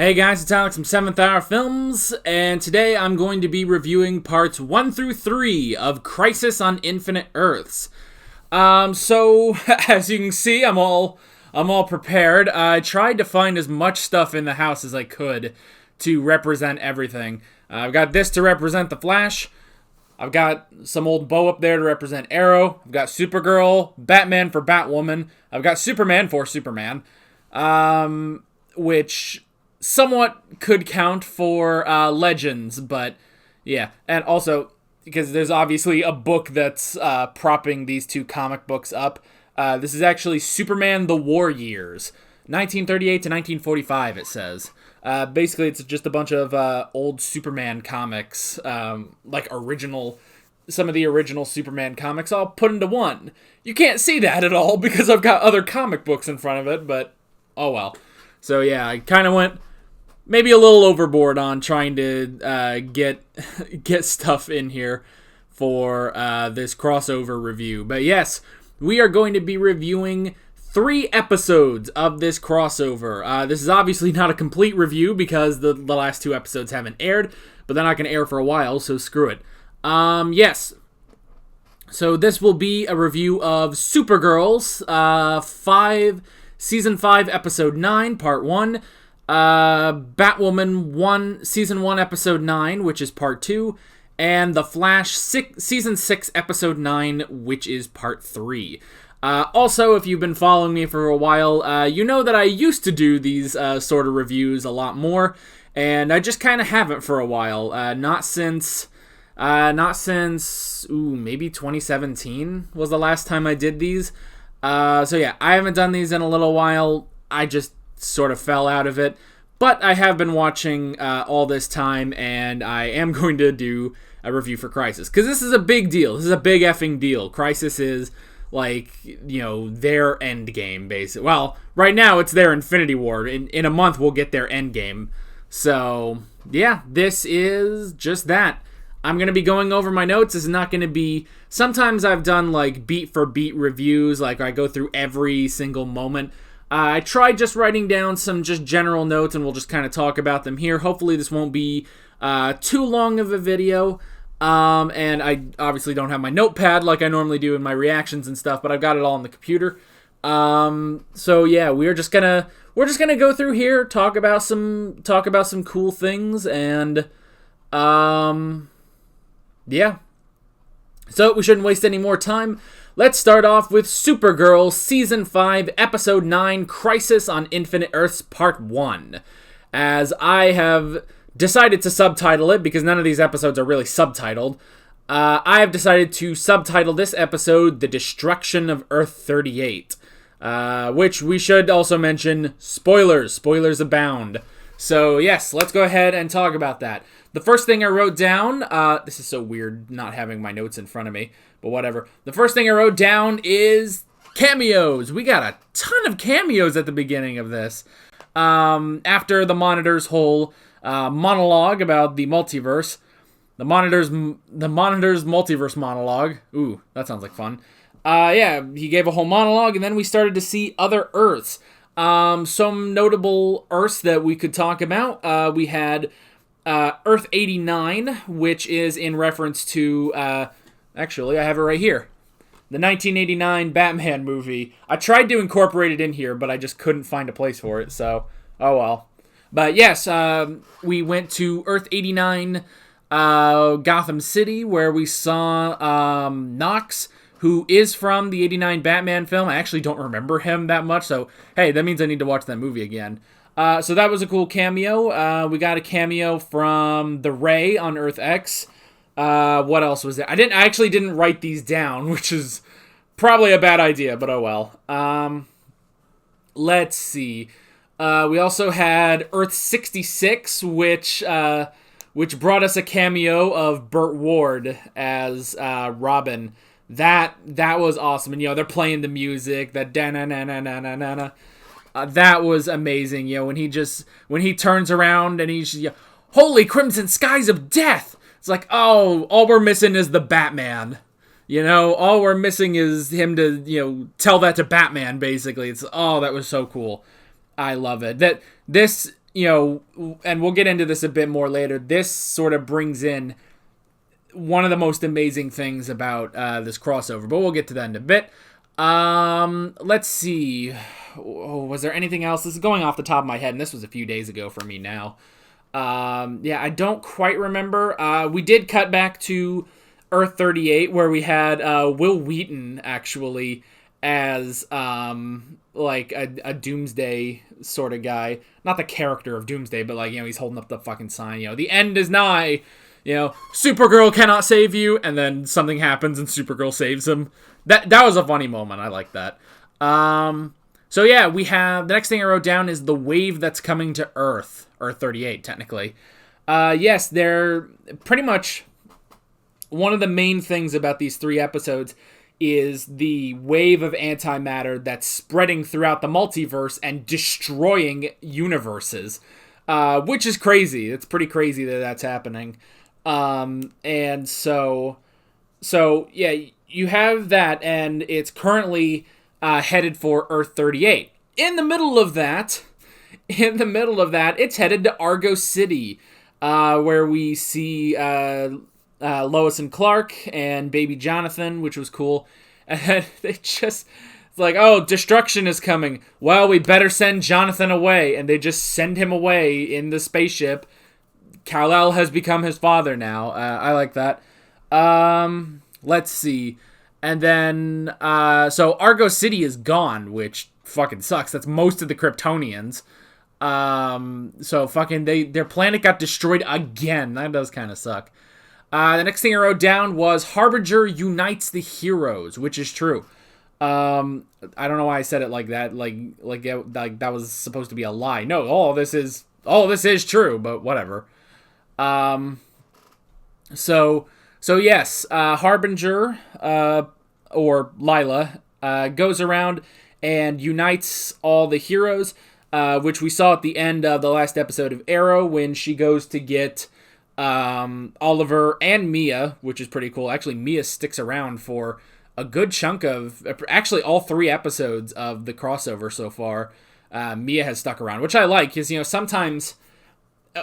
Hey guys, it's Alex from 7th Hour Films, and today I'm going to be reviewing parts 1 through 3 of Crisis on Infinite Earths. So, as you can see, I'm all prepared. I tried to find as much stuff in the house as I could to represent everything. I've got this to represent the Flash. I've got some old bow up there to represent Arrow. I've got Supergirl, Batman for Batwoman. I've got Superman for Superman, which somewhat could count for Legends, but yeah. And also, because there's obviously a book that's propping these two comic books up. This is actually Superman The War Years, 1938 to 1945, it says. Basically, it's just a bunch of old Superman comics, like some of the original Superman comics all put into one. You can't see that at all because I've got other comic books in front of it, but oh well. So yeah, I kind of went maybe a little overboard on trying to get stuff in here for this crossover review. But yes, we are going to be reviewing 3 episodes of this crossover. This is obviously not a complete review because the last 2 episodes haven't aired, but they're not going to air for a while, so screw it. Yes. So this will be a review of Supergirl's Season 5, Episode 9, Part 1, Batwoman Season 1, Episode 9, which is Part 2, and The Flash Season 6, Episode 9, which is Part 3. Also, if you've been following me for a while, you know that I used to do these sort of reviews a lot more, and I just kind of haven't for a while. Not since maybe 2017 was the last time I did these. So yeah, I haven't done these in a little while. I just sort of fell out of it, but I have been watching all this time, and I am going to do a review for Crisis, because this is a big deal. This is a big effing deal. Crisis is, like, you know, their end game, basically. Well, right now it's their Infinity War. In a month we'll get their end game. So yeah, this is just that. I'm going to be going over my notes. This is not going to be... Sometimes I've done, like, beat-for-beat reviews, like I go through every single moment. I tried just writing down some just general notes, and we'll just kind of talk about them here. Hopefully this won't be too long of a video. And I obviously don't have my notepad like I normally do in my reactions and stuff, but I've got it all on the computer. So yeah, we're just gonna go through here, talk about some cool things, and yeah. So we shouldn't waste any more time. Let's start off with Supergirl Season 5, Episode 9, Crisis on Infinite Earths, Part 1. As I have decided to subtitle it, because none of these episodes are really subtitled, I have decided to subtitle this episode The Destruction of Earth 38. Which we should also mention, spoilers. Spoilers abound. So yes, let's go ahead and talk about that. The first thing I wrote down, this is so weird not having my notes in front of me, but whatever. The first thing I wrote down is cameos. We got a ton of cameos at the beginning of this. After the Monitor's whole monologue about the multiverse, the Monitor's multiverse monologue. Ooh, that sounds like fun. Yeah, he gave a whole monologue, and then we started to see other Earths. Some notable Earths that we could talk about. We had Earth 89, which is in reference to, actually, I have it right here. The 1989 Batman movie. I tried to incorporate it in here, but I just couldn't find a place for it, so, oh well. But yes, we went to Earth 89, Gotham City, where we saw Knox, who is from the 89 Batman film. I actually don't remember him that much, so hey, that means I need to watch that movie again. So that was a cool cameo. We got a cameo from the Ray on Earth X. What else was there? I actually didn't write these down, which is probably a bad idea, but oh well. Let's see. We also had Earth 66, which brought us a cameo of Burt Ward as Robin. That was awesome, and you know they're playing the music, that da na na na na na na. That was amazing. You know, when he turns around and he's, holy crimson skies of death. It's like, oh, all we're missing is the Batman. You know, all we're missing is him to, you know, tell that to Batman, basically. It's, oh, that was so cool. I love it. This and we'll get into this a bit more later, this sort of brings in one of the most amazing things about this crossover, but we'll get to that in a bit. Let's see. Was there anything else? This is going off the top of my head, and this was a few days ago for me now. I don't quite remember. We did cut back to Earth 38, where we had Will Wheaton, actually, as like a Doomsday sort of guy. Not the character of Doomsday, but like, he's holding up the fucking sign, the end is nigh. Supergirl cannot save you, and then something happens and Supergirl saves him. That was a funny moment. I like that. So yeah, we have, the next thing I wrote down is the wave that's coming to Earth 38, technically. Yes, they're pretty much one of the main things about these 3 episodes is the wave of antimatter that's spreading throughout the multiverse and destroying universes, which is crazy. It's pretty crazy that that's happening. And so yeah, you have that, and it's currently headed for Earth 38. In the middle of that, it's headed to Argo City, where we see Lois and Clark and baby Jonathan, which was cool. And they just, it's like, oh, destruction is coming. Well, we better send Jonathan away. And they just send him away in the spaceship. Kal-El has become his father now. I like that. Let's see. And then, so Argo City is gone, which fucking sucks. That's most of the Kryptonians. So fucking, their planet got destroyed again. That does kind of suck. The next thing I wrote down was Harbinger unites the heroes, which is true. I don't know why I said it like that. Like that was supposed to be a lie. No, all this is true, but whatever. So yes, Harbinger, or Lila, goes around and unites all the heroes, which we saw at the end of the last episode of Arrow when she goes to get Oliver and Mia, which is pretty cool. Actually, Mia sticks around for a good chunk of, actually all 3 episodes of the crossover so far. Mia has stuck around, which I like, because, sometimes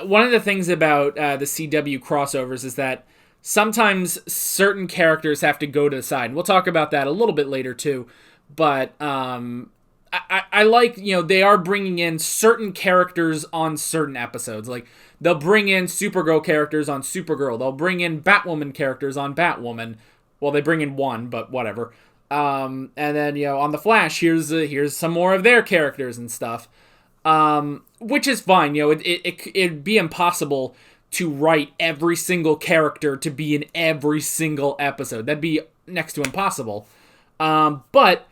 one of the things about the CW crossovers is that sometimes certain characters have to go to the side. And we'll talk about that a little bit later too. But I like, they are bringing in certain characters on certain episodes. Like, they'll bring in Supergirl characters on Supergirl. They'll bring in Batwoman characters on Batwoman. Well, they bring in one, but whatever. And then, on The Flash, here's some more of their characters and stuff. Which is fine. It'd be impossible to write every single character to be in every single episode. That'd be next to impossible. But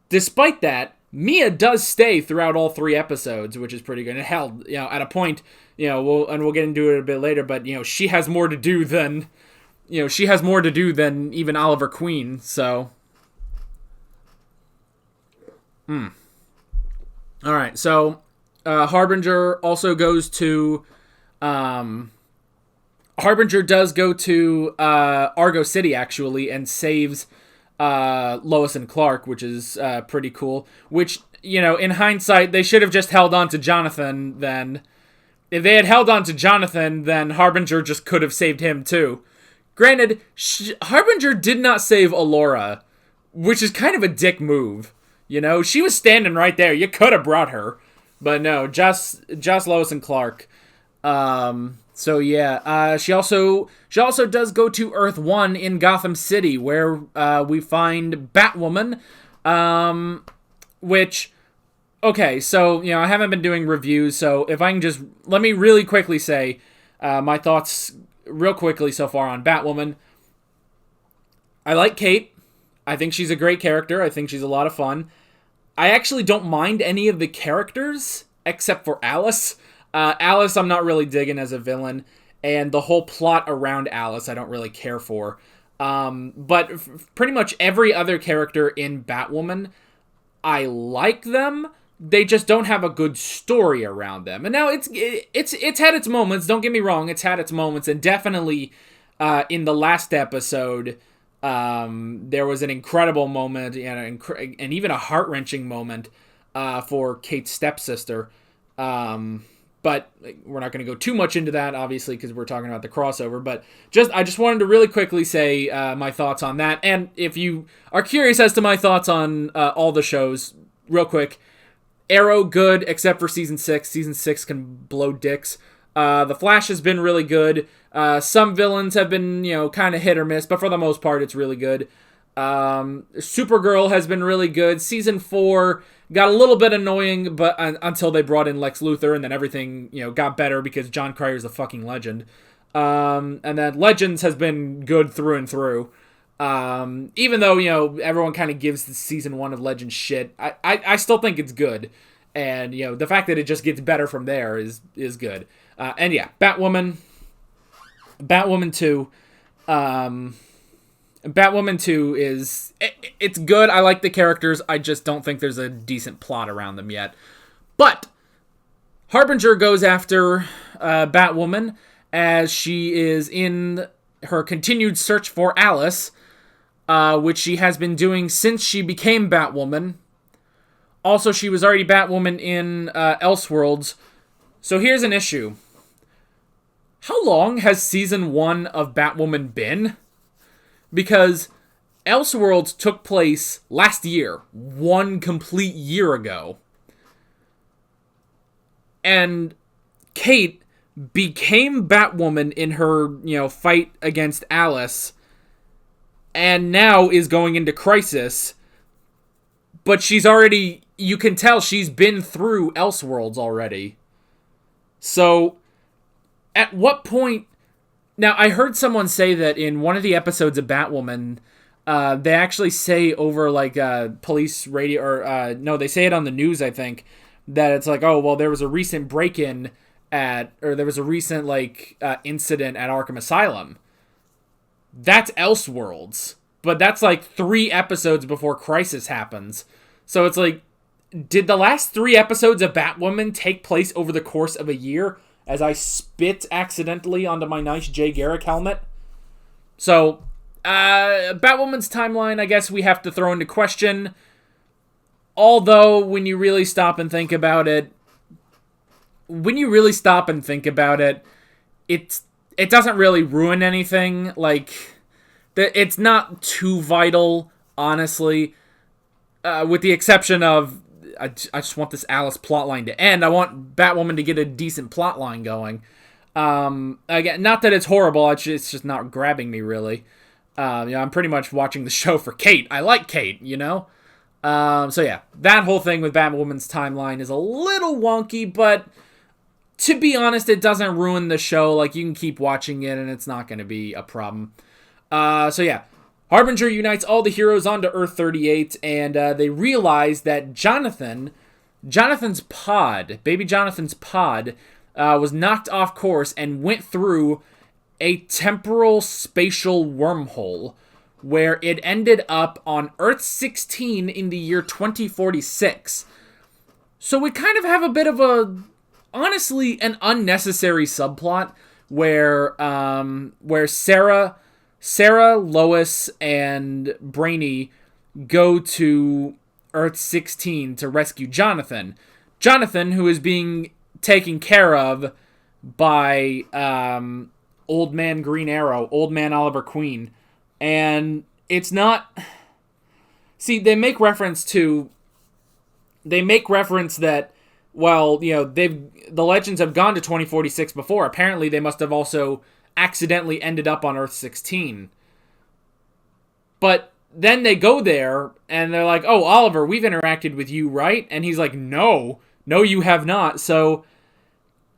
despite that, Mia does stay throughout all 3 episodes, which is pretty good. And hell, at a point, we'll get into it a bit later, but she has more to do than even Oliver Queen. So, all right. So, Harbinger also goes to, Harbinger does go to Argo City, actually, and saves Lois and Clark, which is pretty cool. Which, in hindsight, they should have just held on to Jonathan then. If they had held on to Jonathan, then Harbinger just could have saved him too. Granted, Harbinger did not save Allura, which is kind of a dick move. She was standing right there. You could have brought her. But no, just Lois and Clark. So yeah, she also does go to Earth 1 in Gotham City, where we find Batwoman, which, okay, so, I haven't been doing reviews, so if I can just, let me really quickly say my thoughts real quickly so far on Batwoman. I like Kate. I think she's a great character. I think she's a lot of fun. I actually don't mind any of the characters, except for Alice. Alice I'm not really digging as a villain, and the whole plot around Alice I don't really care for. But pretty much every other character in Batwoman, I like them. They just don't have a good story around them. And now it's had its moments, don't get me wrong, it's had its moments, and definitely in the last episode, there was an incredible moment and even a heart-wrenching moment for Kate's stepsister. But we're not going to go too much into that, obviously, because we're talking about the crossover. But I just wanted to really quickly say my thoughts on that. And if you are curious as to my thoughts on all the shows, real quick, Arrow, good, except for Season 6. Season 6 can blow dicks. The Flash has been really good. Some villains have been, kind of hit or miss, but for the most part, it's really good. Supergirl has been really good. Season 4 got a little bit annoying, but until they brought in Lex Luthor, and then everything, got better because John Cryer's a fucking legend. And then Legends has been good through and through. Even though, everyone kind of gives the season 1 of Legends shit, I still think it's good. And, the fact that it just gets better from there is good. And yeah, Batwoman 2, Batwoman 2 it's good. I like the characters. I just don't think there's a decent plot around them yet. But Harbinger goes after Batwoman as she is in her continued search for Alice, which she has been doing since she became Batwoman. Also, she was already Batwoman in Elseworlds. So here's an issue. How long has Season 1 of Batwoman been? Because Elseworlds took place last year, 1 complete year ago. And Kate became Batwoman in her, fight against Alice, and now is going into Crisis. But she's already, you can tell she's been through Elseworlds already. So, at what point... Now, I heard someone say that in one of the episodes of Batwoman, they actually say over, police radio, or, no, they say it on the news, I think, that it's like, oh, well, there was a recent break-in there was a recent, incident at Arkham Asylum. That's Elseworlds. But that's, 3 episodes before Crisis happens. So it's like, did the last 3 episodes of Batwoman take place over the course of a year? As I spit accidentally onto my nice Jay Garrick helmet. So, Batwoman's timeline, I guess we have to throw into question. Although, when you really stop and think about it, it doesn't really ruin anything. It's not too vital, honestly. With the exception of, I just want this Alice plotline to end. I want Batwoman to get a decent plotline going. Again, not that it's horrible. It's just not grabbing me, really. I'm pretty much watching the show for Kate. I like Kate, So yeah, that whole thing with Batwoman's timeline is a little wonky, but to be honest, it doesn't ruin the show. You can keep watching it, and it's not going to be a problem. So yeah. Harbinger unites all the heroes onto Earth-38, and they realize that Jonathan's pod, baby Jonathan's pod, was knocked off course and went through a temporal spatial wormhole, where it ended up on Earth-16 in the year 2046. So we kind of have a bit of honestly, an unnecessary subplot, where Sarah, Lois, and Brainy go to Earth-16 to rescue Jonathan. Jonathan, who is being taken care of by Old Man Green Arrow, Old Man Oliver Queen. And it's not... See, they make reference that, well, the Legends have gone to 2046 before. Apparently, they must have also accidentally ended up on Earth-16. But then they go there, and they're like, oh, Oliver, we've interacted with you, right? And he's like, no, you have not. So,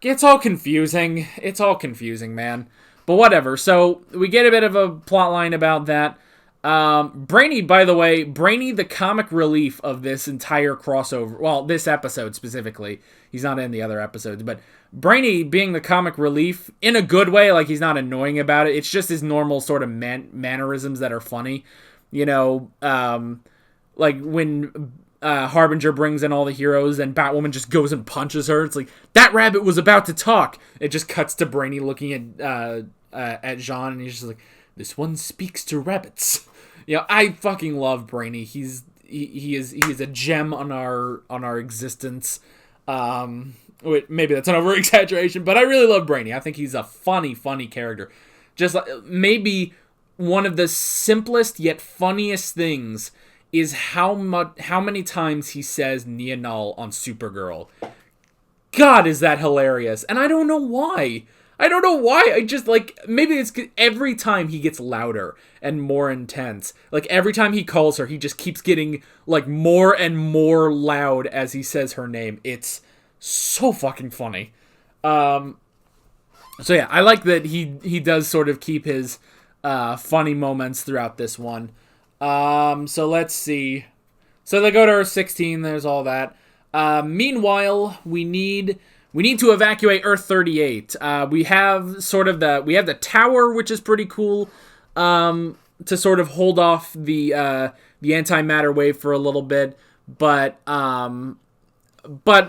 it's all confusing. It's all confusing, man. But whatever. So, we get a bit of a plotline about that. Brainy, by the way, the comic relief of this entire crossover, well, this episode specifically, he's not in the other episodes, but Brainy being the comic relief in a good way, he's not annoying about it, it's just his normal sort of mannerisms that are funny, when Harbinger brings in all the heroes and Batwoman just goes and punches her, it's like, that rabbit was about to talk, it just cuts to Brainy looking at Jean, and he's just like, this one speaks to rabbits. I fucking love Brainy. He is a gem on our existence. Wait, maybe that's an over-exaggeration, but I really love Brainy. I think he's a funny character. Just like, maybe one of the simplest yet funniest things is how many times he says Nia Null on Supergirl. God, is that hilarious. And I don't know why. I just, like, maybe it's every time he gets louder and more intense. Like, every time he calls her, he just keeps getting, like, more and more loud as he says her name. It's so fucking funny. So yeah, I like that he does sort of keep his funny moments throughout this one. So let's see. So they go to Earth 16, there's all that. Meanwhile, we need to evacuate Earth 38. We have the tower, which is pretty cool, to sort of hold off the antimatter wave for a little bit, but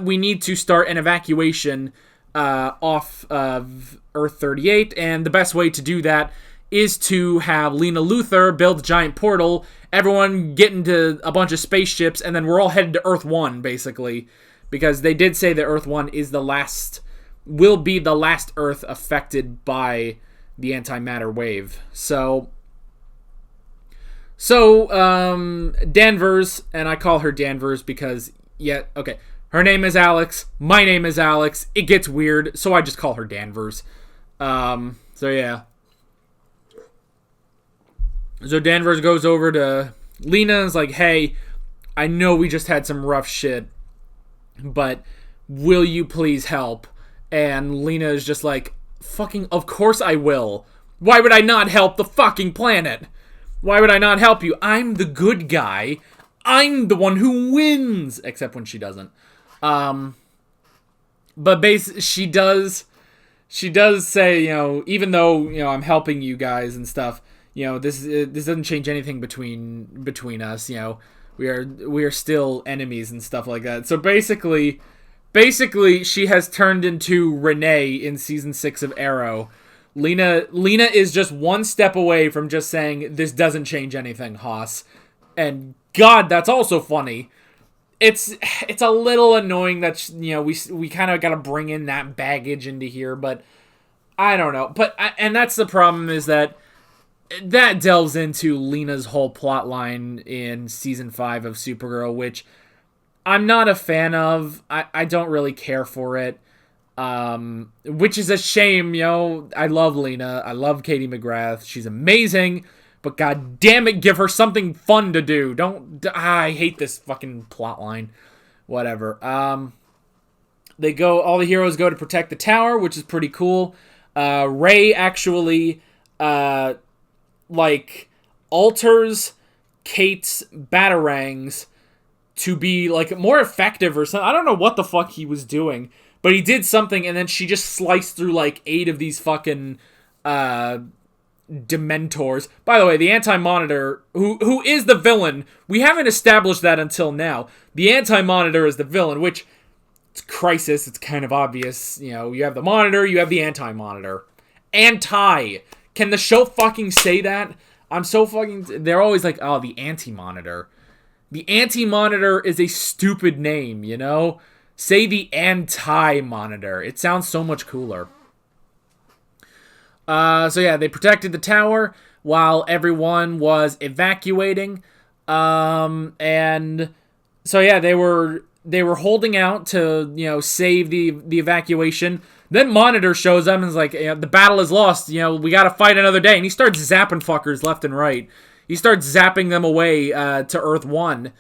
we need to start an evacuation off of Earth 38, and the best way to do that is to have Lena Luthor build a giant portal, everyone get into a bunch of spaceships, and then we're all headed to Earth 1, basically. Because they did say that Earth 1 will be the last Earth affected by the antimatter wave. So Danvers, and I call her Danvers because, her name is Alex, my name is Alex, it gets weird, so I just call her Danvers. So Danvers goes over to Lena and is like, hey, I know we just had some rough shit, but will you please help? And Lena is just like, fucking, of course I will. Why would I not help the fucking planet? Why would I not help you? I'm the good guy. I'm the one who wins. Except when she doesn't. But she does say, even though, I'm helping you guys and stuff, this doesn't change anything between us, we are still enemies and stuff like that. So basically she has turned into Renee in season 6 of Arrow. Lena is just one step away from just saying, this doesn't change anything, Haas. And God, that's also funny. It's a little annoying that, we kind of got to bring in that baggage into here, but I don't know. And that's the problem, is that delves into Lena's whole plot line in season 5 of Supergirl, which I'm not a fan of. I don't really care for it. Which is a shame, I love Lena. I love Katie McGrath. She's amazing. But god damn it, give her something fun to do. I hate this fucking plot line. Whatever. all the heroes go to protect the tower, which is pretty cool. Ray actually, alters Kate's batarangs to be, more effective or something. I don't know what the fuck he was doing, but he did something, and then she just sliced through, 8 of these fucking, Dementors. By the way, the Anti-Monitor, who is the villain, we haven't established that until now. The Anti-Monitor is the villain, which, it's Crisis, it's kind of obvious. You have the Monitor, you have the Anti-Monitor. Anti! Can the show fucking say that? I'm so fucking... They're always like, oh, the Anti-Monitor. The Anti-Monitor is a stupid name, Say the Anti-Monitor. It sounds so much cooler. They protected the tower while everyone was evacuating. They were holding out to, save the evacuation. Then Monitor shows up and is like, the battle is lost, we gotta fight another day. And he starts zapping fuckers left and right. He starts zapping them away to Earth 1,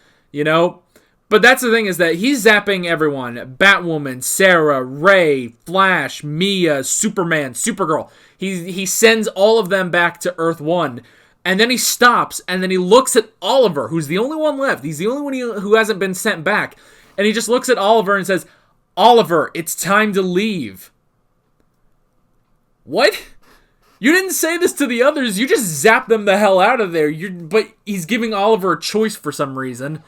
But that's the thing, is that he's zapping everyone. Batwoman, Sarah, Ray, Flash, Mia, Superman, Supergirl. He sends all of them back to Earth 1. And then he stops, and then he looks at Oliver, who's the only one left. He's the only one who hasn't been sent back. And he just looks at Oliver and says, Oliver, it's time to leave. What? You didn't say this to the others. You just zapped them the hell out of there. But he's giving Oliver a choice for some reason.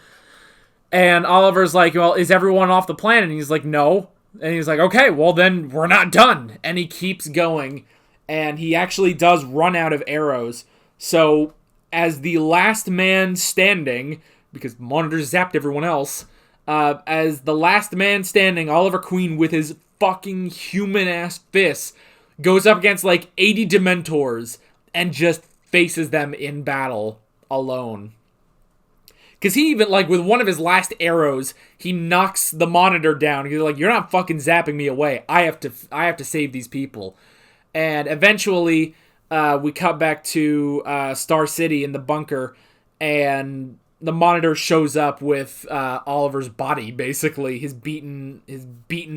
And Oliver's like, well, is everyone off the planet? And he's like, no. And he's like, okay, well then we're not done. And he keeps going. And he actually does run out of arrows. So, as the last man standing, because Monitor zapped everyone else, as the last man standing, Oliver Queen, with his fucking human-ass fists, goes up against like 80 Dementors and just faces them in battle alone. Because he even, like, with one of his last arrows, he knocks the Monitor down. He's like, you're not fucking zapping me away. I have to save these people. And eventually, we cut back to Star City in the bunker, and the Monitor shows up with Oliver's body, basically. His beaten,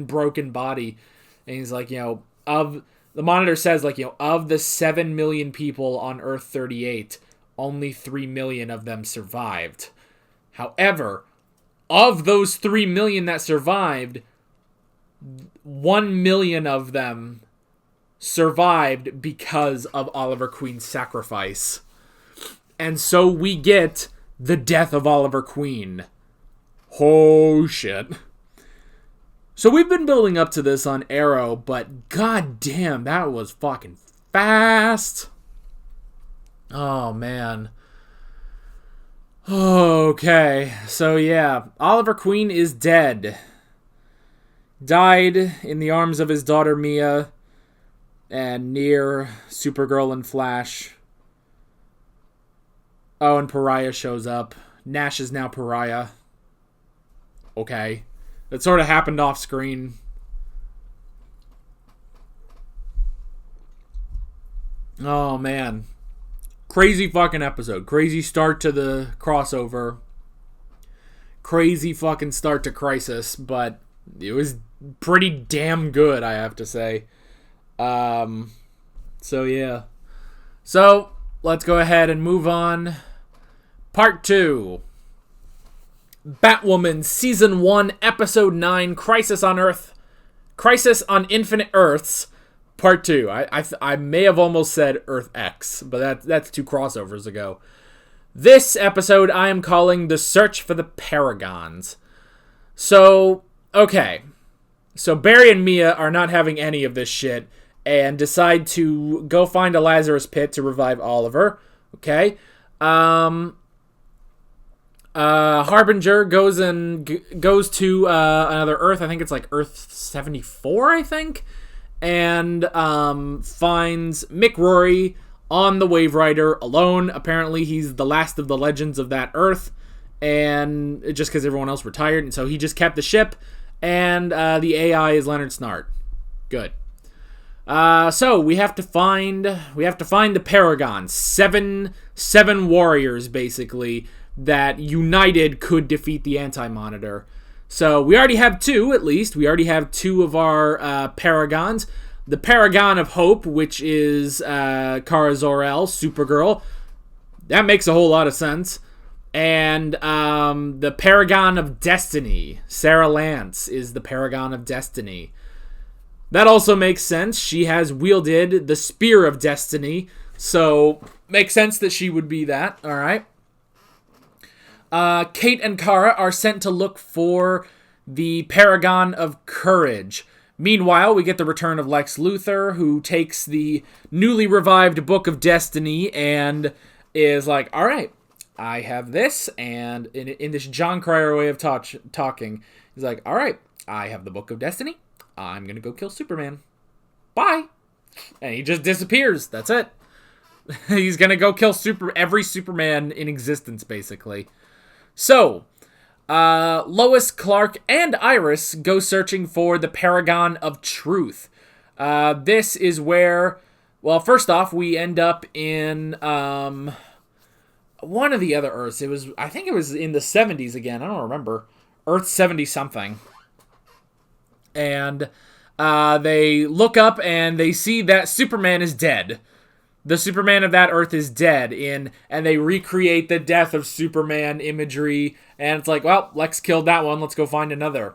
broken body. And he's like, the Monitor says, like, of the 7 million people on Earth-38, only 3 million of them survived. However, of those 3 million that survived, 1 million of them survived because of Oliver Queen's sacrifice. And so we get the death of Oliver Queen. Oh, shit. So we've been building up to this on Arrow, but goddamn, that was fucking fast. Oh, man. Okay, so yeah, Oliver Queen is dead. Died in the arms of his daughter Mia, and near Supergirl and Flash. Oh, and Pariah shows up. Nash is now Pariah. Okay. That sort of happened off screen. Oh, man. Crazy fucking episode. Crazy start to the crossover. Crazy fucking start to Crisis, but it was pretty damn good, I have to say. So yeah. So, let's go ahead and move on. Part 2. Batwoman Season 1, Episode 9, Crisis on Earth. Crisis on Infinite Earths. Part 2. I may have almost said Earth X, but that's 2 crossovers ago. This episode I am calling The Search for the Paragons. So, okay. So Barry and Mia are not having any of this shit and decide to go find a Lazarus pit to revive Oliver. Okay. Harbinger goes to another Earth. I think it's like Earth 74, I think. And finds Mick Rory on the Wave Rider alone. Apparently, he's the last of the legends of that Earth, and just because everyone else retired, and so he just kept the ship. And the AI is Leonard Snart. Good. So we have to find the Paragons. Seven warriors basically that united could defeat the Anti-Monitor. So we already have 2, at least. We already have 2 of our Paragons. The Paragon of Hope, which is Kara Zor-El, Supergirl. That makes a whole lot of sense. And the Paragon of Destiny, Sarah Lance, is the Paragon of Destiny. That also makes sense. She has wielded the Spear of Destiny. So, makes sense that she would be that. All right. Kate and Kara are sent to look for the Paragon of Courage. Meanwhile, we get the return of Lex Luthor, who takes the newly revived Book of Destiny and is like, all right, I have this. And in this John Cryer way of talking, he's like, all right, I have the Book of Destiny. I'm going to go kill Superman. Bye. And he just disappears. That's it. He's going to go kill every Superman in existence, basically. So, Lois, Clark, and Iris go searching for the Paragon of Truth. This is where, well, first off, we end up in one of the other Earths. I think it was in the 70s again. I don't remember. Earth 70-something. And they look up and they see that Superman is dead. The Superman of that Earth is dead, and they recreate the death of Superman imagery, and it's like, well, Lex killed that one, let's go find another.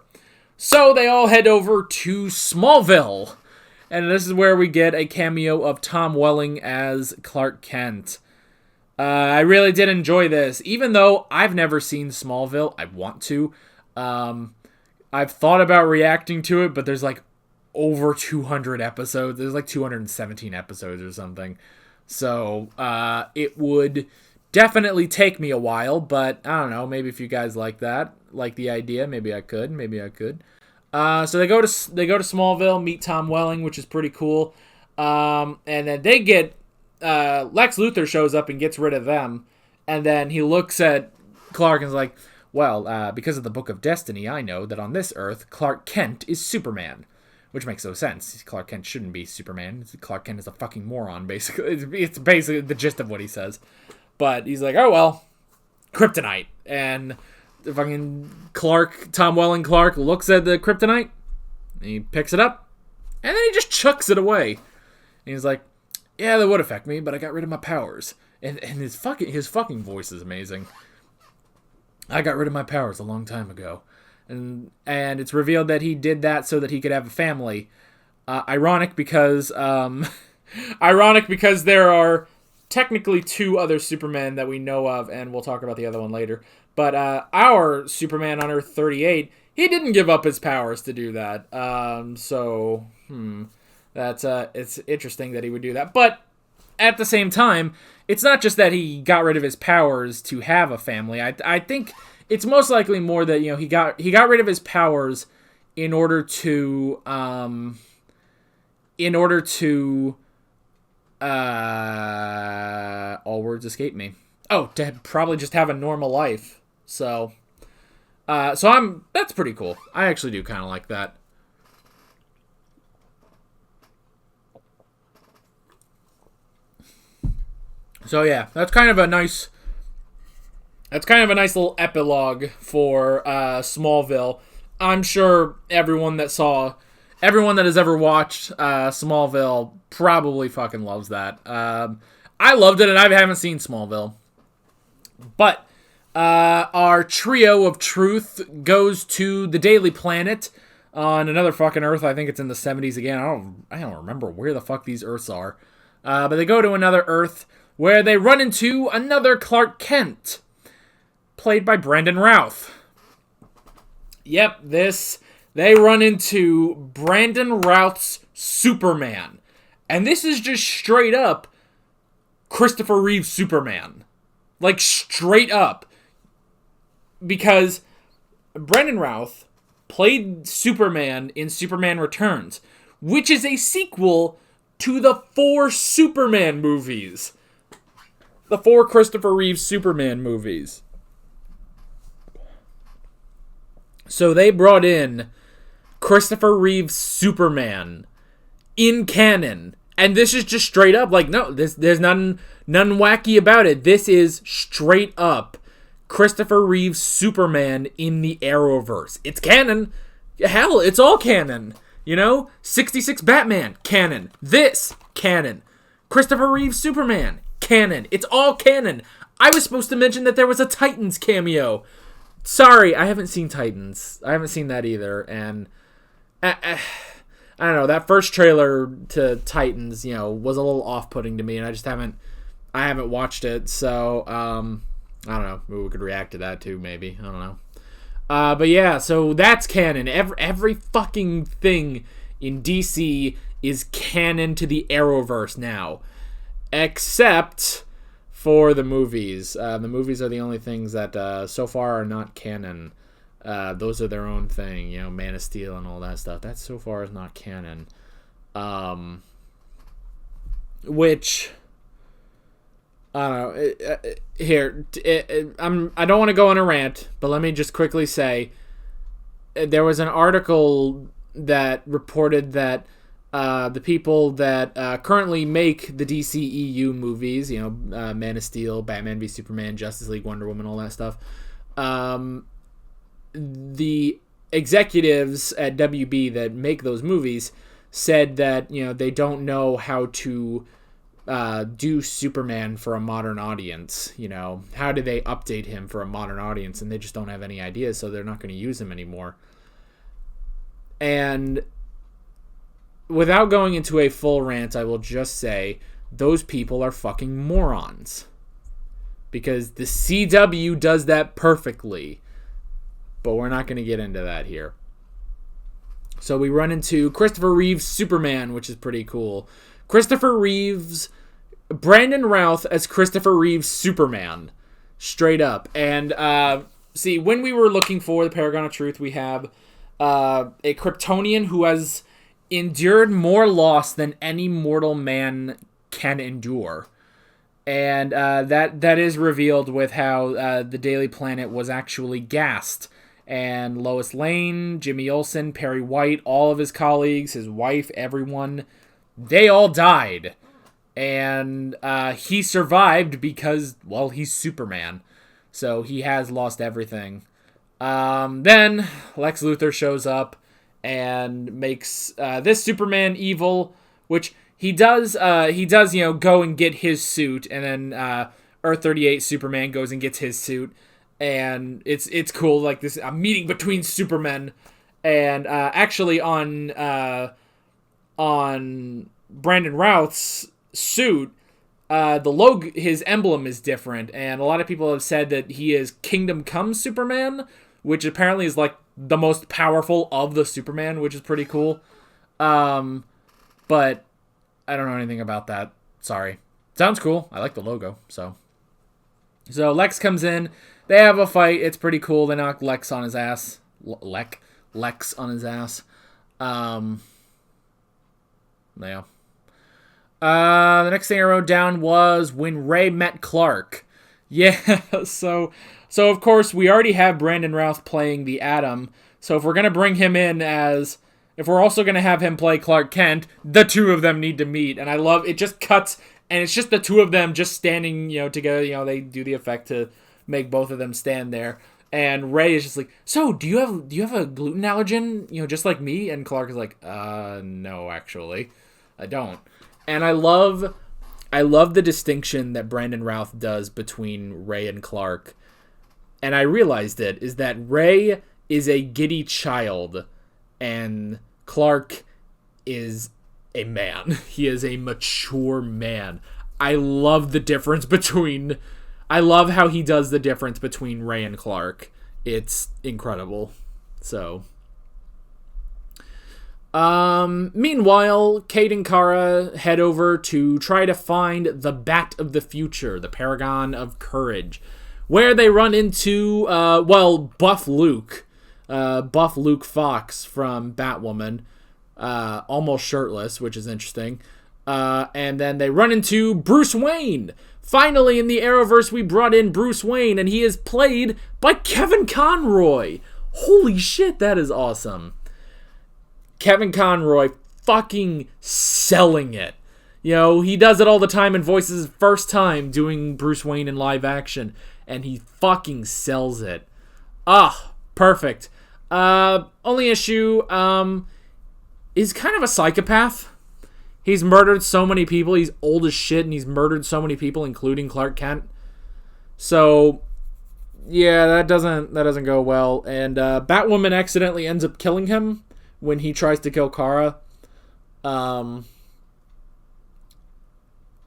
So they all head over to Smallville, and this is where we get a cameo of Tom Welling as Clark Kent. I really did enjoy this, even though I've never seen Smallville. I want to. I've thought about reacting to it, but there's like over 200 episodes. There's like 217 episodes or something. So, it would definitely take me a while, but I don't know. Maybe if you guys like that, like the idea, maybe I could. So they go to Smallville, meet Tom Welling, which is pretty cool. And then they get Lex Luthor shows up and gets rid of them, and then he looks at Clark and is like, "Well, because of the Book of Destiny, I know that on this Earth, Clark Kent is Superman." Which makes no sense. Clark Kent shouldn't be Superman. Clark Kent is a fucking moron, basically. It's basically the gist of what he says. But he's like, oh, well, kryptonite. And the fucking Tom Welling Clark looks at the kryptonite, and he picks it up, and then he just chucks it away. And he's like, yeah, that would affect me, but I got rid of my powers. And his fucking voice is amazing. I got rid of my powers a long time ago. And it's revealed that he did that so that he could have a family. Ironic because there are technically two other Supermen that we know of, and we'll talk about the other one later. But our Superman on Earth 38, he didn't give up his powers to do that. That's it's interesting that he would do that. But at the same time, it's not just that he got rid of his powers to have a family. I think it's most likely more that, he got rid of his powers in order to all words escape me. Oh, to probably just have a normal life. So that's pretty cool. I actually do kind of like that. So yeah, that's kind of a nice little epilogue for Smallville. I'm sure everyone that has ever watched Smallville probably fucking loves that. I loved it, and I haven't seen Smallville. But our trio of truth goes to the Daily Planet on another fucking Earth. I think it's in the 70s again. I don't remember where the fuck these Earths are. But they go to another Earth where they run into another Clark Kent, played by Brandon Routh. Yep, they run into Brandon Routh's Superman. And this is just straight up Christopher Reeve's Superman. Like, straight up. Because Brandon Routh played Superman in Superman Returns, which is a sequel to the 4 Superman movies. The 4 Christopher Reeve Superman movies. So they brought in Christopher Reeve's Superman in canon. And this is just straight up, like, no, there's none wacky about it. This is straight up Christopher Reeve's Superman in the Arrowverse. It's canon. Hell, it's all canon. 66 Batman, canon. This, canon. Christopher Reeve's Superman, canon. It's all canon. I was supposed to mention that there was a Titans cameo. Sorry, I haven't seen Titans. I haven't seen that either. And I don't know, that first trailer to Titans, was a little off-putting to me, and I haven't watched it. So, I don't know. Maybe we could react to that too, maybe. I don't know. But yeah, so that's canon. Every fucking thing in DC is canon to the Arrowverse now. Except for the movies. The movies are the only things that so far are not canon. Those are their own thing. Man of Steel and all that stuff. That so far is not canon. Which... I don't know. I don't want to go on a rant, but let me just quickly say, there was an article that reported that the people that currently make the DCEU movies, Man of Steel, Batman v Superman, Justice League, Wonder Woman, all that stuff, the executives at WB that make those movies said that they don't know how to do Superman for a modern audience. How do they update him for a modern audience? And they just don't have any ideas, so they're not going to use him anymore. And without going into a full rant, I will just say those people are fucking morons. Because the CW does that perfectly. But we're not going to get into that here. So we run into Christopher Reeve's Superman, which is pretty cool. Christopher Reeve's Brandon Routh as Christopher Reeve's Superman. Straight up. And, see, when we were looking for the Paragon of Truth, we have a Kryptonian who has endured more loss than any mortal man can endure. And that is revealed with how the Daily Planet was actually gassed. And Lois Lane, Jimmy Olsen, Perry White, all of his colleagues, his wife, everyone, they all died. And he survived because, well, he's Superman. So he has lost everything. Then Lex Luthor shows up and makes this Superman evil, which he does, go and get his suit, and then Earth 38 Superman goes and gets his suit, and it's cool, like this a meeting between Supermen, and actually on Brandon Routh's suit, the logo, his emblem is different, and a lot of people have said that he is Kingdom Come Superman, which apparently is like the most powerful of the Superman, which is pretty cool. But I don't know anything about that. Sorry. Sounds cool. I like the logo. So Lex comes in. They have a fight. It's pretty cool. They knock Lex on his ass. Lex on his ass. Yeah. The next thing I wrote down was when Ray met Clark. Yeah, so of course we already have Brandon Routh playing the Atom. So if we're going to bring him in if we're also going to have him play Clark Kent, the two of them need to meet. And I love, it just cuts, and it's just the two of them just standing, together. They do the effect to make both of them stand there. And Ray is just like, so do you have a gluten allergen, just like me? And Clark is like, no, actually, I don't. And I love the distinction that Brandon Routh does between Ray and Clark. And I realized it, is that Ray is a giddy child and Clark is a man. He is a mature man. I love the difference between... I love how he does the difference between Ray and Clark. It's incredible. So... meanwhile, Kate and Kara head over to try to find the Bat of the Future, the Paragon of Courage, where they run into, Buff Luke Fox from Batwoman, almost shirtless, which is interesting, and then they run into Bruce Wayne. Finally, in the Arrowverse, we brought in Bruce Wayne, and he is played by Kevin Conroy. Holy shit, that is awesome. Kevin Conroy fucking selling it. He does it all the time and voices his first time doing Bruce Wayne in live action. And he fucking sells it. Perfect. Only issue, is kind of a psychopath. He's murdered so many people. He's old as shit and he's murdered so many people, including Clark Kent. So, yeah, that doesn't go well. And Batwoman accidentally ends up killing him when he tries to kill Kara.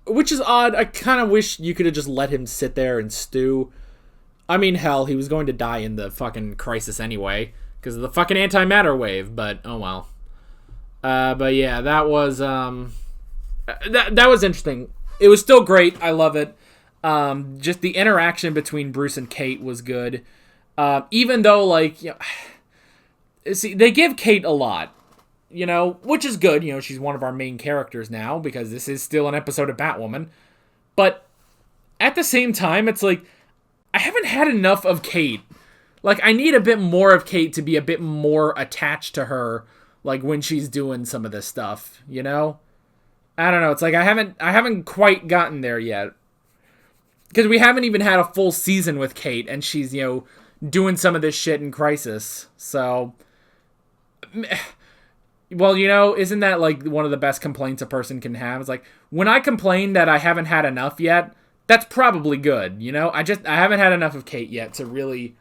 Which is odd. I kind of wish you could have just let him sit there and stew. I mean, hell, he was going to die in the fucking crisis anyway, because of the fucking antimatter wave, but oh well. But yeah, that was, that was interesting. It was still great. I love it. Just the interaction between Bruce and Kate was good. Even though, see, they give Kate a lot, which is good. She's one of our main characters now because this is still an episode of Batwoman. But at the same time, it's like, I haven't had enough of Kate. I need a bit more of Kate to be a bit more attached to her, when she's doing some of this stuff, I don't know. It's like I haven't quite gotten there yet. Because we haven't even had a full season with Kate, and she's, doing some of this shit in Crisis. So, well, isn't that, one of the best complaints a person can have? It's like, when I complain that I haven't had enough yet, that's probably good, I haven't had enough of Kate yet to really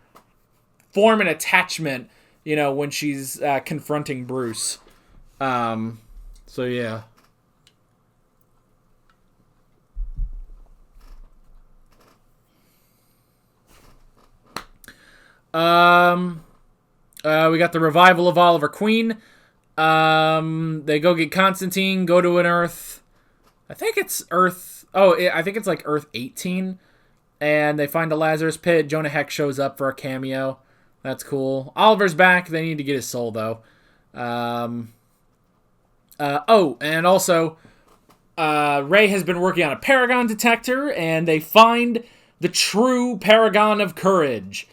form an attachment, when she's confronting Bruce. So, yeah. We got the revival of Oliver Queen. They go get Constantine, go to an Earth. I think it's Earth I think it's like Earth 18, and they find a Lazarus pit. Jonah Hex shows up for a cameo. That's cool. Oliver's back. They need to get his soul, though. And also, Ray has been working on a Paragon detector, and they find the true Paragon of Courage.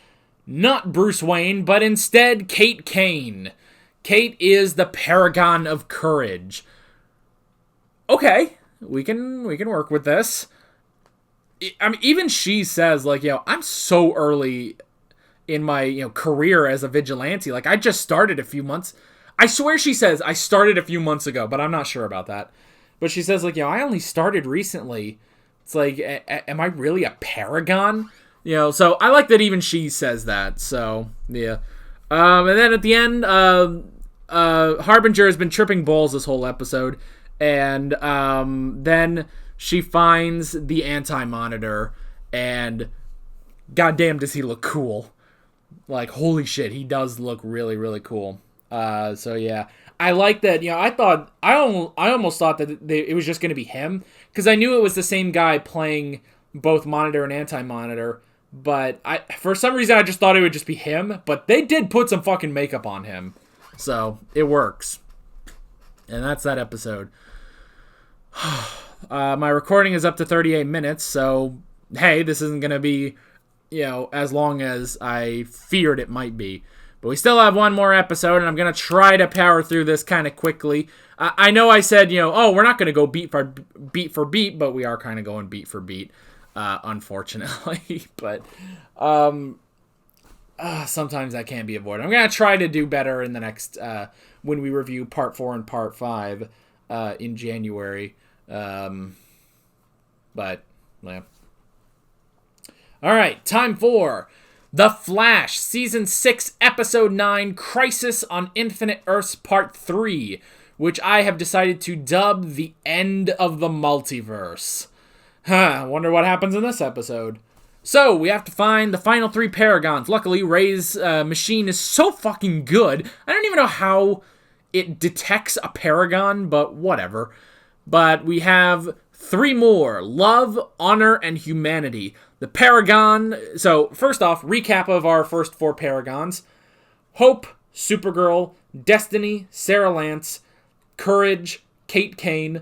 Not Bruce Wayne, but instead Kate Kane. Kate is the Paragon of Courage. Okay, we can work with this. I mean, even she says, like, I'm so early in my, career as a vigilante. Like, I just started a few months. I swear she says, I started a few months ago, but I'm not sure about that. But she says, like, I only started recently. It's like, am I really a Paragon? So I like that even she says that. So, yeah. And then at the end, Harbinger has been tripping balls this whole episode. And then she finds the Anti-Monitor, and goddamn does he look cool. Like, holy shit, he does look really, really cool. So yeah, I like that. I almost thought that it was just going to be him, because I knew it was the same guy playing both Monitor and Anti-Monitor, but for some reason I just thought it would just be him, but they did put some fucking makeup on him, so it works. And that's that episode. My recording is up to 38 minutes, so hey, this isn't going to be, as long as I feared it might be. But we still have one more episode, and I'm going to try to power through this kind of quickly. I know I said, we're not going to go beat for beat, but we are kind of going beat for beat, unfortunately. But sometimes that can't be avoided. I'm going to try to do better in the next, when we review Part 4 and Part 5 in January. But, yeah. All right, time for The Flash, Season 6, Episode 9, Crisis on Infinite Earths Part 3, which I have decided to dub The End of the Multiverse. I wonder what happens in this episode. So, we have to find the final 3 Paragons. Luckily, Ray's machine is so fucking good. I don't even know how it detects a Paragon, but whatever. But we have 3 more: love, honor, and humanity. The Paragon. So, first off, recap of our first 4 Paragons: Hope, Supergirl, Destiny, Sarah Lance, Courage, Kate Kane,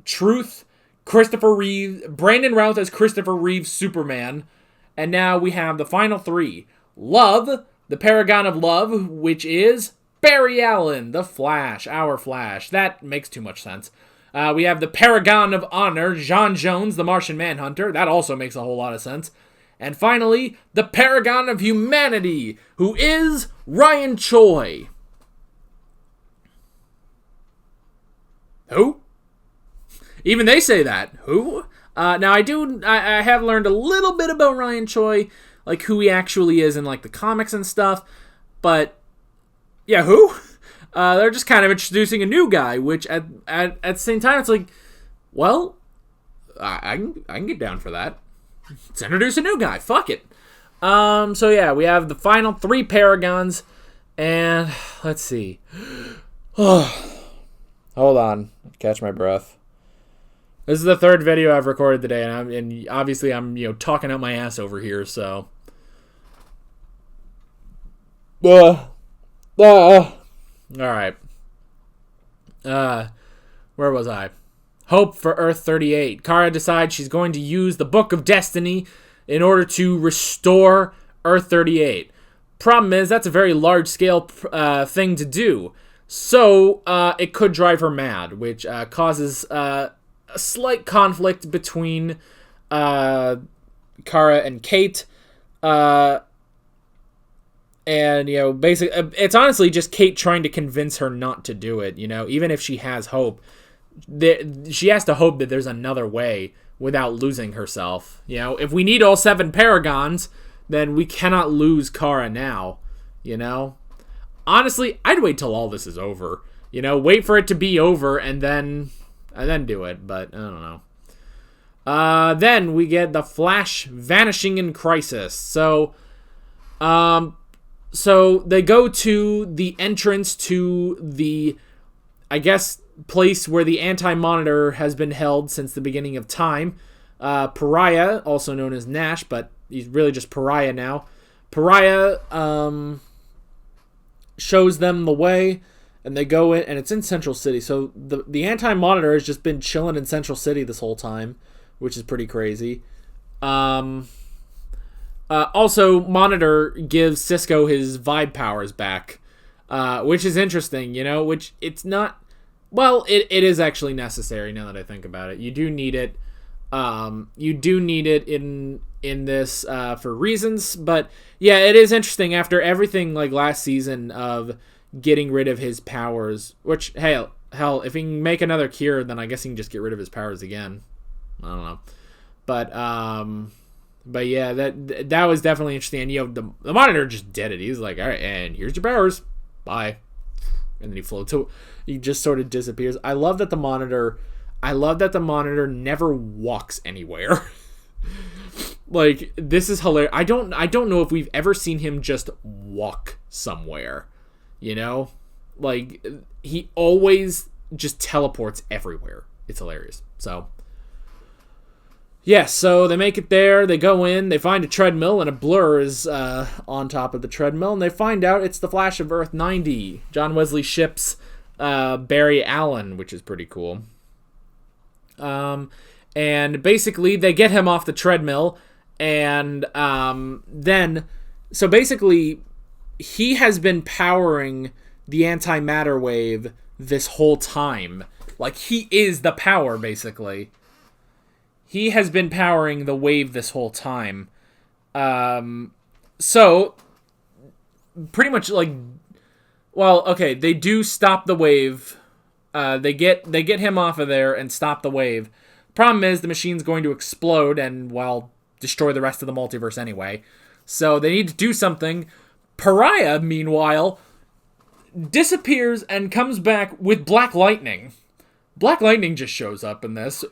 Truth, Christopher Reeve, Brandon Routh as Christopher Reeve Superman, and now we have the final 3: Love, the Paragon of Love, which is Barry Allen, the Flash, our Flash. That makes too much sense. We have the Paragon of Honor, John Jones, the Martian Manhunter. That also makes a whole lot of sense. And finally, the Paragon of Humanity, who is Ryan Choi. Who? Even they say that. Who? Now, I have learned a little bit about Ryan Choi, like who he actually is in like the comics and stuff. But, yeah, who? They're just kind of introducing a new guy, which at the same time, it's like, well, I can get down for that. Let's introduce a new guy. Fuck it. So yeah, we have the final 3 Paragons, and let's see. Hold on, catch my breath. This is the 3rd video I've recorded today, and obviously I'm talking out my ass over here. So. All right. Where was I? Hope for Earth 38. Kara decides she's going to use the Book of Destiny in order to restore Earth 38. Problem is, that's a very large-scale thing to do. So, it could drive her mad, which causes a slight conflict between Kara and Kate. And, basically, it's honestly just Kate trying to convince her not to do it, even if she has hope. She has to hope that there's another way without losing herself. If we need all 7 Paragons, then we cannot lose Kara now, Honestly, I'd wait till all this is over. Wait for it to be over and then do it, but I don't know. Then we get the Flash vanishing in Crisis. So they go to the entrance to the, I guess, place where the Anti-Monitor has been held since the beginning of time. Pariah, also known as Nash, but he's really just Pariah now. Pariah shows them the way, and they go in, and it's in Central City. So the Anti-Monitor has just been chilling in Central City this whole time, which is pretty crazy. Also, Monitor gives Cisco his vibe powers back, which is interesting, which it's not... Well, it is actually necessary now that I think about it. You do need it. You do need it in this for reasons, but yeah, it is interesting after everything like last season of getting rid of his powers, which, hell, if he can make another cure, then I guess he can just get rid of his powers again. I don't know. But yeah, that was definitely interesting. And, the Monitor just did it. He's like, all right, and here's your powers. Bye. And then he floats. So he just sort of disappears. I love that the Monitor never walks anywhere. Like, this is hilarious. I don't know if we've ever seen him just walk somewhere. Like, he always just teleports everywhere. It's hilarious. So, yeah, so they make it there. They go in. They find a treadmill, and a blur is on top of the treadmill. And they find out it's the Flash of Earth 90. John Wesley Shipp's Barry Allen, which is pretty cool. And basically, they get him off the treadmill. And so basically, he has been powering the antimatter wave this whole time. Like, he is the power, basically. He has been powering the wave this whole time. So, pretty much, like... Well, okay, they do stop the wave. They get him off of there and stop the wave. Problem is, the machine's going to explode and, well, destroy the rest of the multiverse anyway. So, they need to do something. Pariah, meanwhile, disappears and comes back with Black Lightning. Black Lightning just shows up in this.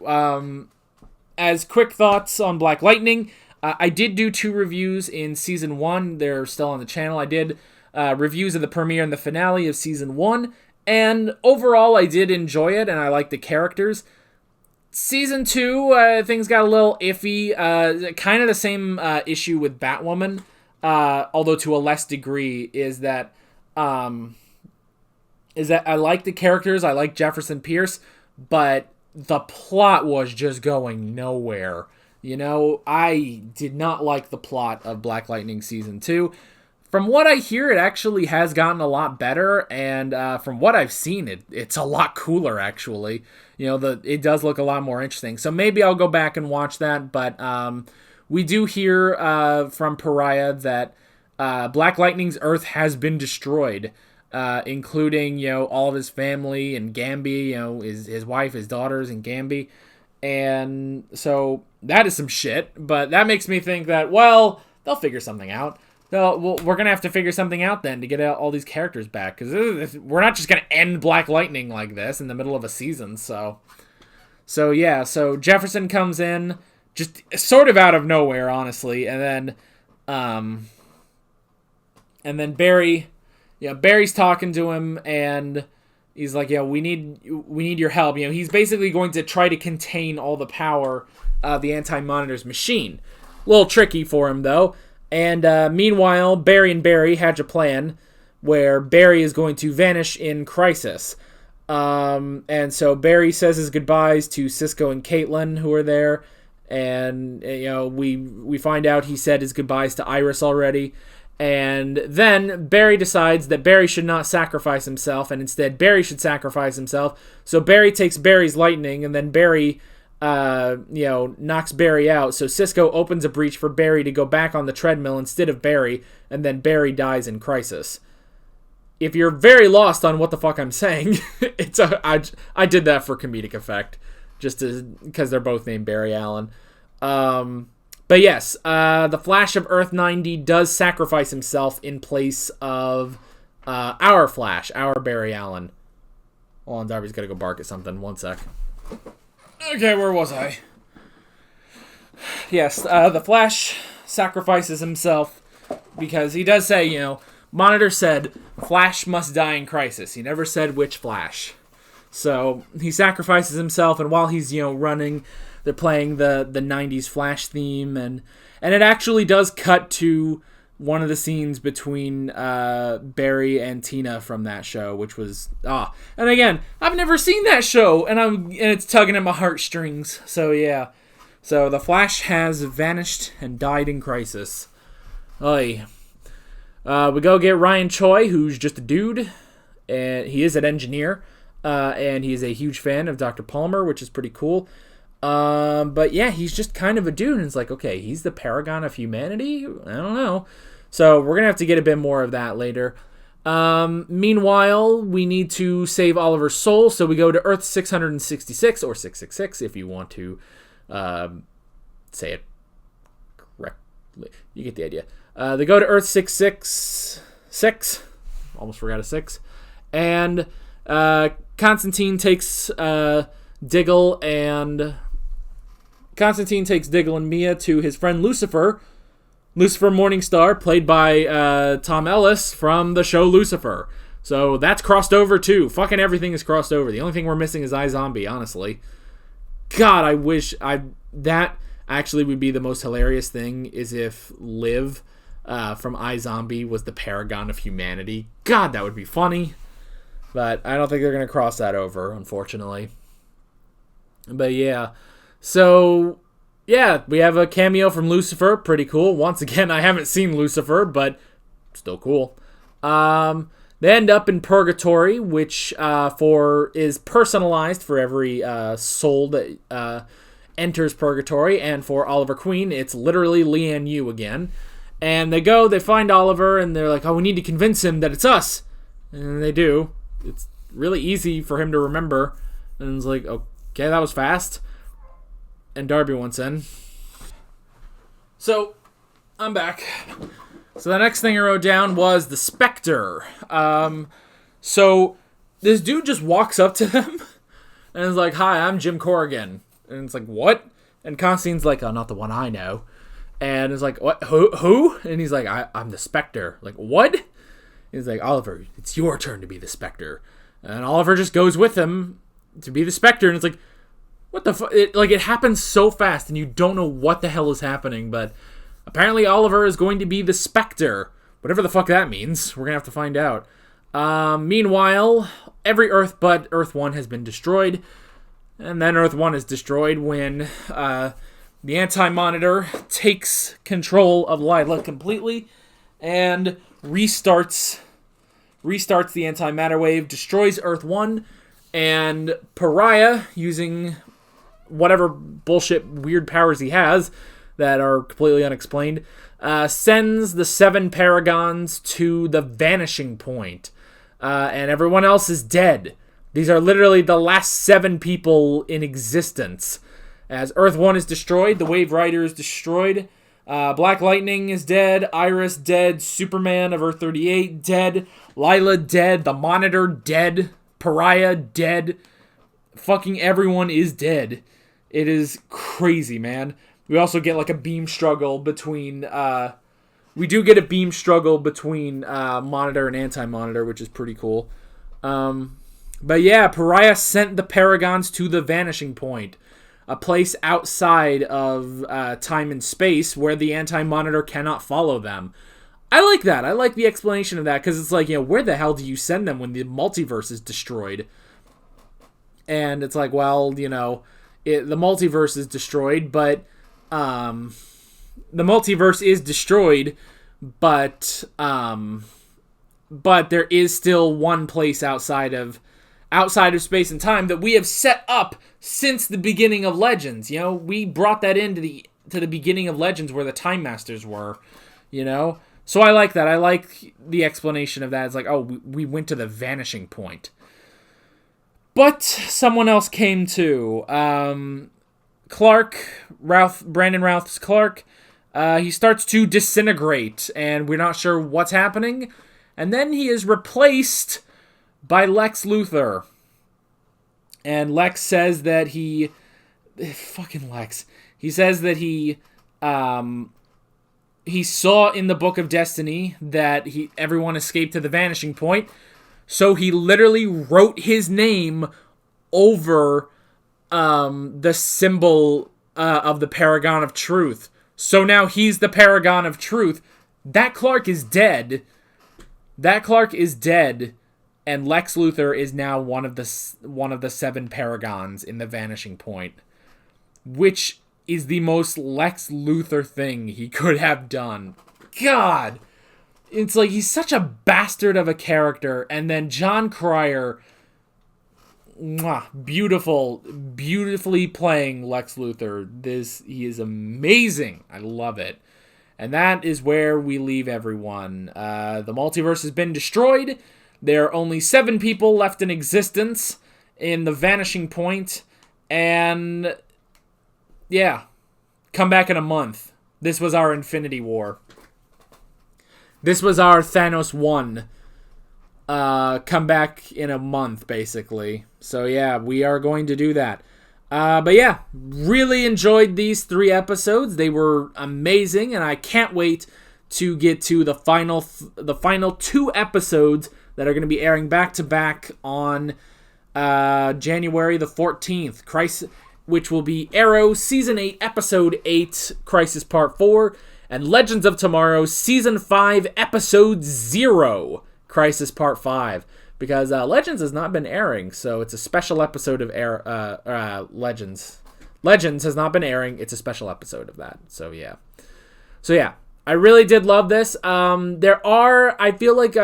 As quick thoughts on Black Lightning, I did do 2 reviews in Season 1. They're still on the channel. I did reviews of the premiere and the finale of Season 1. And overall, I did enjoy it, and I liked the characters. Season 2, things got a little iffy. Kind of the same issue with Batwoman, although to a less degree, is that I like the characters. I like Jefferson Pierce, but the plot was just going nowhere. I did not like the plot of Black Lightning Season 2. From what I hear, it actually has gotten a lot better, and from what I've seen, it's a lot cooler, actually. It does look a lot more interesting. So maybe I'll go back and watch that, but we do hear from Pariah that Black Lightning's Earth has been destroyed, including, all of his family and Gambi, his wife, his daughters, and Gambi. And so that is some shit, but that makes me think that, well, they'll figure something out. Well, we're going to have to figure something out then to get all these characters back, because we're not just going to end Black Lightning like this in the middle of a season, so yeah, so Jefferson comes in, just sort of out of nowhere, honestly, and then Barry, Barry's talking to him, and he's like, we need your help. He's basically going to try to contain all the power of the Anti-Monitor's machine. A little tricky for him, though. And meanwhile, Barry and Barry hatch a plan where Barry is going to vanish in Crisis. And so Barry says his goodbyes to Cisco and Caitlin, who are there. And, we find out he said his goodbyes to Iris already. And then Barry decides that Barry should not sacrifice himself, and instead Barry should sacrifice himself. So Barry takes Barry's lightning, and then Barry... knocks Barry out. So Cisco opens a breach for Barry to go back on the treadmill instead of Barry, and then Barry dies in Crisis. If you're very lost on what the fuck I'm saying, I did that for comedic effect, just because they're both named Barry Allen. But yes, the Flash of Earth 90 does sacrifice himself in place of our Flash, our Barry Allen. Hold on, Darby's gotta go bark at something. One sec. Okay, where was I? Yes, the Flash sacrifices himself because he does say, Monitor said Flash must die in Crisis. He never said which Flash. So he sacrifices himself, and while he's, running, they're playing the 90s Flash theme, and it actually does cut to one of the scenes between Barry and Tina from that show, which was and again, I've never seen that show, and it's tugging at my heartstrings. So yeah, so the Flash has vanished and died in Crisis. Oy. We go get Ryan Choi, who's just a dude, and he is an engineer, and he is a huge fan of Dr. Palmer, which is pretty cool. But yeah, he's just kind of a dude, and it's like, okay, he's the paragon of humanity? I don't know. So we're going to have to get a bit more of that later. Meanwhile, we need to save Oliver's soul, so we go to Earth 666, or 666, if you want to say it correctly. You get the idea. They go to Earth 666, almost forgot a 6, and Constantine takes Diggle and Mia to his friend Lucifer Morningstar, played by Tom Ellis from the show Lucifer. So that's crossed over too. Fucking everything is crossed over. The only thing we're missing is iZombie, honestly. God, I wish that actually would be the most hilarious thing, is if Liv from iZombie was the paragon of humanity. God, that would be funny. But I don't think they're going to cross that over, unfortunately. But yeah, so yeah, we have a cameo from Lucifer, pretty cool. Once again, I haven't seen Lucifer, but still cool. They end up in Purgatory, which is personalized for every soul that enters Purgatory, and for Oliver Queen, it's literally Leanne Yu again. And they find Oliver, and they're like, oh, we need to convince him that it's us. And they do. It's really easy for him to remember. And it's like, okay, that was fast. And Darby wants in. So, I'm back. So the next thing I wrote down was the Spectre. So this dude just walks up to them and is like, hi, I'm Jim Corrigan. And it's like, what? And Constantine's like, oh, not the one I know. And it's like, what? Who? And he's like, I'm the Spectre. Like, what? He's like, Oliver, it's your turn to be the Spectre. And Oliver just goes with him to be the Spectre. And it's like, what the fuck? It happens so fast, and you don't know what the hell is happening. But apparently Oliver is going to be the Spectre. Whatever the fuck that means. We're going to have to find out. Meanwhile, every Earth but Earth 1 has been destroyed. And then Earth 1 is destroyed when the Anti-Monitor takes control of Lyla completely and restarts the antimatter wave, destroys Earth 1, and Pariah, using whatever bullshit weird powers he has that are completely unexplained, sends the 7 Paragons to the vanishing point. And everyone else is dead. These are literally the last 7 people in existence. As Earth 1 is destroyed, the Wave Rider is destroyed, Black Lightning is dead, Iris dead, Superman of Earth 38 dead, Lyla dead, the Monitor dead, Pariah dead. Fucking everyone is dead. It is crazy, man. We also get like a beam struggle between Monitor and Anti-Monitor, which is pretty cool. But yeah, Pariah sent the Paragons to the vanishing point, a place outside of time and space where the Anti-Monitor cannot follow them. I like that. I like the explanation of that, because it's like, where the hell do you send them when the multiverse is destroyed? And it's like, well, the multiverse is destroyed, but the multiverse is destroyed, but there is still one place outside of space and time that we have set up since the beginning of Legends. We brought that into the beginning of Legends where the Time Masters were. So I like that. I like the explanation of that. It's like, oh, we went to the vanishing point. But someone else came too. Brandon Routh's Clark, he starts to disintegrate, and we're not sure what's happening. And then he is replaced by Lex Luthor. And Lex says that he says that he saw in the Book of Destiny that everyone escaped to the vanishing point. So he literally wrote his name over the symbol of the Paragon of Truth. So now he's the Paragon of Truth. That Clark is dead. That Clark is dead, and Lex Luthor is now one of the 7 Paragons in the Vanishing Point, which is the most Lex Luthor thing he could have done. God, it's like he's such a bastard of a character, and then John Cryer, beautifully playing Lex Luthor. He is amazing. I love it. And that is where we leave everyone. The multiverse has been destroyed. There are only 7 people left in existence in the Vanishing Point. And yeah, come back in a month. This was our Infinity War. This was our Thanos 1. Come back in a month, basically. So yeah, we are going to do that. But yeah, really enjoyed these 3 episodes. They were amazing, and I can't wait to get to the final 2 episodes that are going to be airing back to back on January the 14th. Crisis, which will be Arrow Season 8, Episode 8, Crisis Part 4, and Legends of Tomorrow Season 5, Episode 0, Crisis Part 5. Because Legends has not been airing, so it's a special episode of Legends. Legends has not been airing, it's a special episode of that. So yeah. I really did love this. I feel like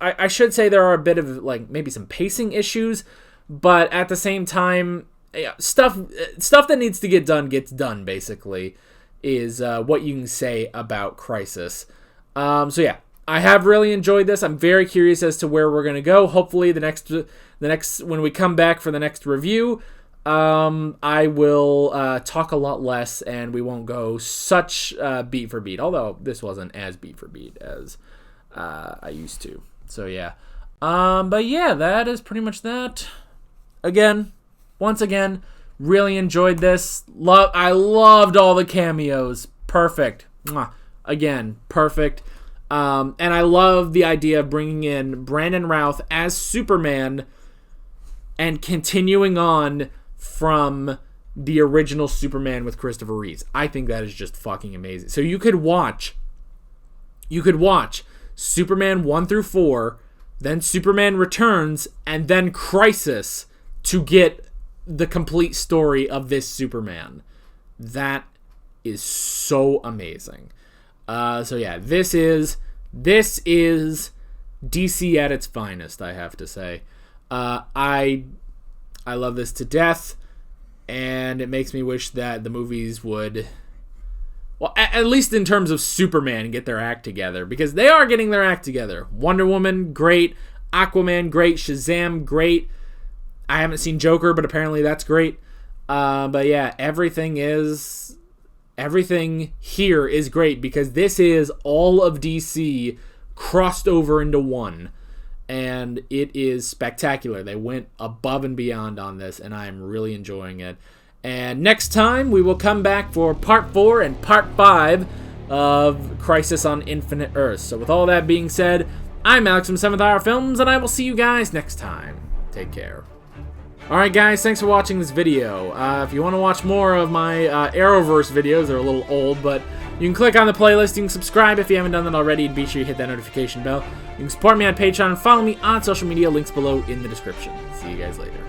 I should say there are a bit of, like, maybe some pacing issues, but at the same time, stuff that needs to get done gets done, basically, is what you can say about Crisis. So yeah. I have really enjoyed this. I'm very curious as to where we're going to go. Hopefully the next when we come back for the next review, I will talk a lot less and we won't go such beat for beat. Although this wasn't as beat for beat as I used to. So yeah. But yeah, that is pretty much that. Once again, really enjoyed this. I loved all the cameos. Perfect. Mwah. Again, perfect. And I love the idea of bringing in Brandon Routh as Superman and continuing on from the original Superman with Christopher Reeves. I think that is just fucking amazing. So you could watch Superman 1 through 4, then Superman Returns, and then Crisis to get the complete story of this Superman. That is so amazing. So yeah, this is DC at its finest, I have to say. I love this to death, and it makes me wish that the movies would, well, at least in terms of Superman, get their act together, because they are getting their act together. Wonder Woman, great. Aquaman, great. Shazam, great. I haven't seen Joker, but apparently that's great. But yeah, everything here is great because this is all of DC crossed over into one, and it is spectacular. They went above and beyond on this, and I am really enjoying it. And next time we will come back for part 4 and part 5 of Crisis on Infinite Earths. So with all that being said, I'm Alex from 7th Hour Films, and I will see you guys next time. Take care. Alright guys, thanks for watching this video. If you want to watch more of my Arrowverse videos, they're a little old, but you can click on the playlist, you can subscribe if you haven't done that already, and be sure you hit that notification bell. You can support me on Patreon and follow me on social media, links below in the description. See you guys later.